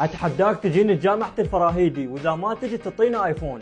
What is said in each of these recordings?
اتحداك تجيني جامعة الفراهيدي، واذا ما تجي تعطينا ايفون.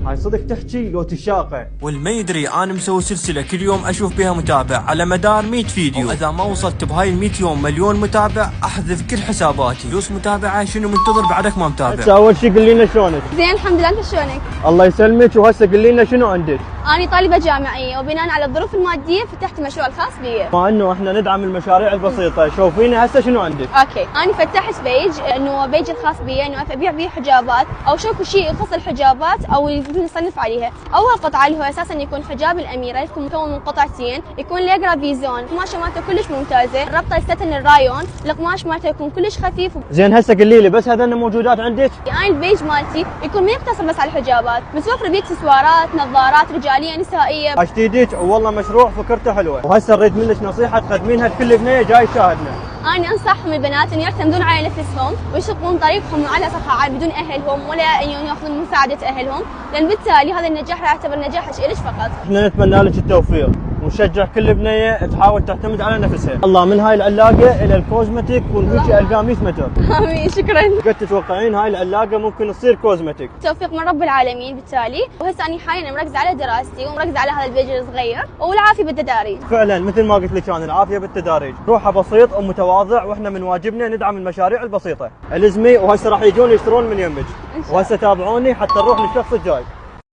هاي صدق تحكي لو تشاقه. والما يدري انا مسوي سلسله كل يوم اشوف بها متابع على مدار 100 فيديو، واذا ما وصلت بهاي ال 100 يوم مليون متابع احذف كل حساباتي. فلوس متابعه شنو منتظر بعدك ما متابع؟ هسه اول شي قل لنا شلونك؟ زين الحمد لله، انت شلونك؟ الله يسلمك. وهسه قل لنا شنو عندك؟ أنا طالبة جامعية وبناء على الظروف المادية فتحت مشروع الخاص بي. مع انه احنا ندعم المشاريع البسيطة، شوفينا هسه شنو عندك؟ اوكي، أنا فتحت بيج انه بيج الخاص بي انه ابيع بيه حجابات او شوفوا شيء يخص الحجابات او يمكن نصنف عليها. اول قطعة اللي هو اساسا يكون حجاب الاميرة، يكون مكون من قطعتين، يكون ليجرا فيزون، القماشة مالته كلش ممتازة، الربطة الستن الرايون، القماش مالته يكون كلش خفيف. زين هسه قولي لي بس هذا موجودات عندك؟ يعني البيج مالتي يكون ما يقتصر بس على الحجابات، متوفر بيه اكسسوارات، نظارات رجالية نسائية. اشتيديك والله مشروع فكرته حلوه، وهسه اريد منك نصيحه تقدمينها لكل بنيه جاي يشاهدنا. أنا أنصحهم البنات أن يعتمدون على نفسهم ويشقون طريقهم على صفحات بدون أهلهم ولا أن يأخذون مساعدة أهلهم، لأن بالتالي هذا النجاح راح يعتبر نجاح إلك فقط. احنا نتمنى لك التوفيق ونشجع كل بنيه تحاول تعتمد على نفسها. الله من هاي العلاقه الى الكوزمتيك ونمشي القى 100 متر. آمين، شكرا. قد تتوقعين هاي العلاقه ممكن تصير كوزمتيك؟ توفيق من رب العالمين بالتالي. وهسه أنا حاليا مركزة على دراستي ومركزة على هذا البيج الصغير، والعافية بالتداريج. فعلا مثل ما قلت لك انا العافيه بالتداريج، روحه بسيط ومتواضع، واحنا من واجبنا ندعم المشاريع البسيطه. الزمي وهسه راح يجون يشترون من يمك، وهسه تابعوني حتى نروح للشخص الجاي.